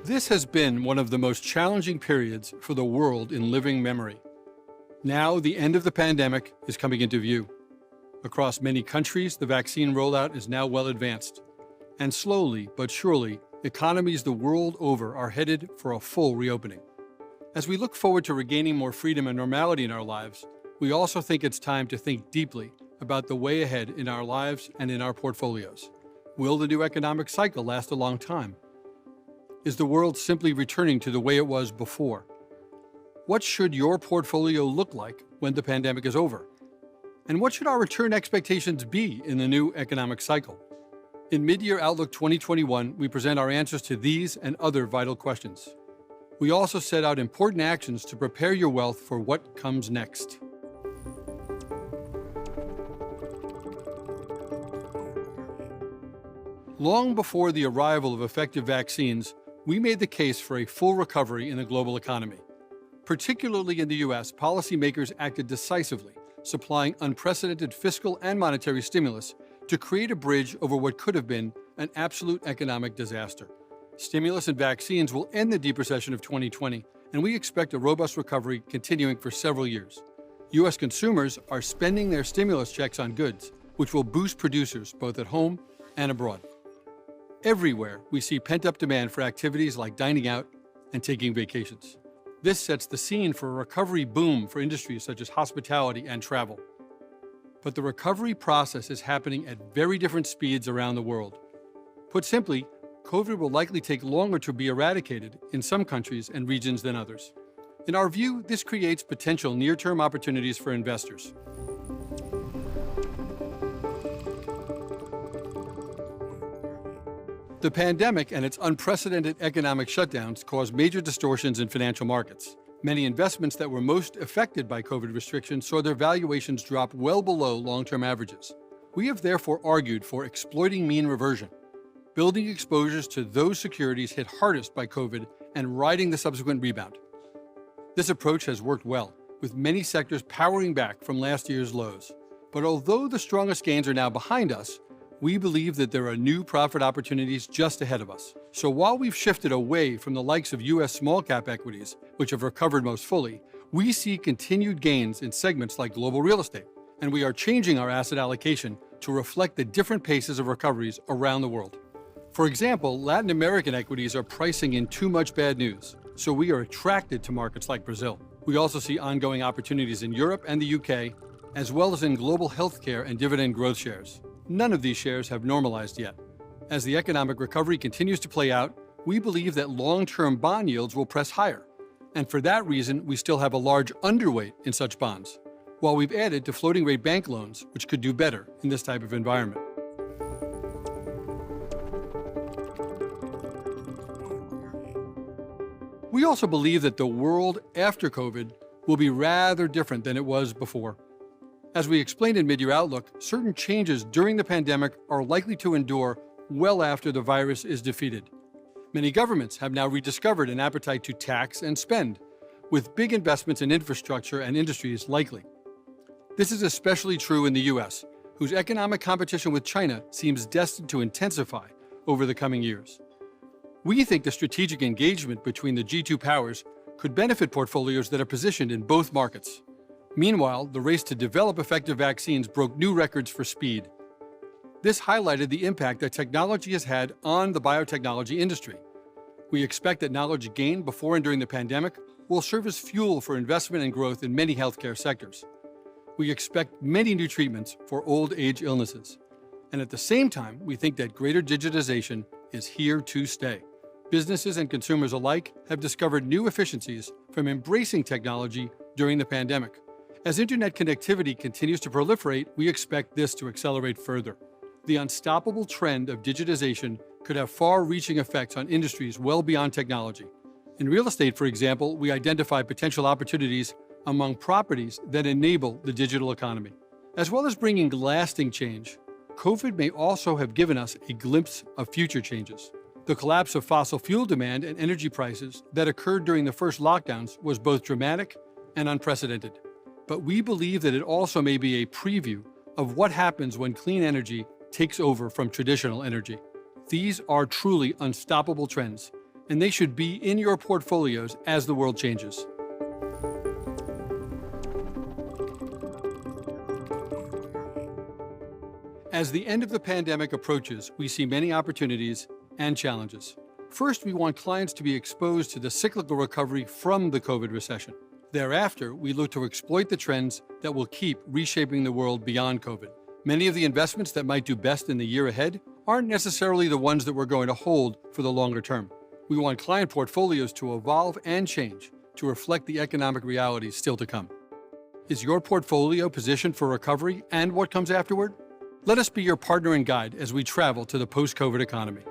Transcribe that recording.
This has been one of the most challenging periods for the world in living memory. Now, the end of the pandemic is coming into view. Across many countries, the vaccine rollout is now well advanced. And slowly but surely, economies the world over are headed for a full reopening. As we look forward to regaining more freedom and normality in our lives, we also think it's time to think deeply about the way ahead in our lives and in our portfolios. Will the new economic cycle last a long time? Is the world simply returning to the way it was before? What should your portfolio look like when the pandemic is over? And what should our return expectations be in the new economic cycle? In Mid-Year Outlook 2021, we present our answers to these and other vital questions. We also set out important actions to prepare your wealth for what comes next. Long before the arrival of effective vaccines, we made the case for a full recovery in the global economy. Particularly in the U.S., policymakers acted decisively, supplying unprecedented fiscal and monetary stimulus to create a bridge over what could have been an absolute economic disaster. Stimulus and vaccines will end the deep recession of 2020, and we expect a robust recovery continuing for several years. U.S. consumers are spending their stimulus checks on goods, which will boost producers both at home and abroad. Everywhere, we see pent-up demand for activities like dining out and taking vacations. This sets the scene for a recovery boom for industries such as hospitality and travel. But the recovery process is happening at very different speeds around the world. Put simply, COVID will likely take longer to be eradicated in some countries and regions than others. In our view, this creates potential near-term opportunities for investors. The pandemic and its unprecedented economic shutdowns caused major distortions in financial markets. Many investments that were most affected by COVID restrictions saw their valuations drop well below long-term averages. We have therefore argued for exploiting mean reversion, building exposures to those securities hit hardest by COVID and riding the subsequent rebound. This approach has worked well, with many sectors powering back from last year's lows. But although the strongest gains are now behind us, we believe that there are new profit opportunities just ahead of us. So while we've shifted away from the likes of U.S. small-cap equities, which have recovered most fully, we see continued gains in segments like global real estate, and we are changing our asset allocation to reflect the different paces of recoveries around the world. For example, Latin American equities are pricing in too much bad news, so we are attracted to markets like Brazil. We also see ongoing opportunities in Europe and the UK, as well as in global healthcare and dividend growth shares. None of these shares have normalized yet. As the economic recovery continues to play out, we believe that long-term bond yields will press higher. And for that reason, we still have a large underweight in such bonds, while we've added to floating rate bank loans, which could do better in this type of environment. We also believe that the world after COVID will be rather different than it was before. As we explained in Mid-Year Outlook, certain changes during the pandemic are likely to endure well after the virus is defeated. Many governments have now rediscovered an appetite to tax and spend, with big investments in infrastructure and industries likely. This is especially true in the U.S., whose economic competition with China seems destined to intensify over the coming years. We think the strategic engagement between the G2 powers could benefit portfolios that are positioned in both markets. Meanwhile, the race to develop effective vaccines broke new records for speed. This highlighted the impact that technology has had on the biotechnology industry. We expect that knowledge gained before and during the pandemic will serve as fuel for investment and growth in many healthcare sectors. We expect many new treatments for old age illnesses. And at the same time, we think that greater digitization is here to stay. Businesses and consumers alike have discovered new efficiencies from embracing technology during the pandemic. As internet connectivity continues to proliferate, we expect this to accelerate further. The unstoppable trend of digitization could have far-reaching effects on industries well beyond technology. In real estate, for example, we identify potential opportunities among properties that enable the digital economy. As well as bringing lasting change, COVID may also have given us a glimpse of future changes. The collapse of fossil fuel demand and energy prices that occurred during the first lockdowns was both dramatic and unprecedented. But we believe that it also may be a preview of what happens when clean energy takes over from traditional energy. These are truly unstoppable trends, and they should be in your portfolios as the world changes. As the end of the pandemic approaches, we see many opportunities and challenges. First, we want clients to be exposed to the cyclical recovery from the COVID recession. Thereafter, we look to exploit the trends that will keep reshaping the world beyond COVID. Many of the investments that might do best in the year ahead aren't necessarily the ones that we're going to hold for the longer term. We want client portfolios to evolve and change to reflect the economic realities still to come. Is your portfolio positioned for recovery and what comes afterward? Let us be your partner and guide as we travel to the post-COVID economy.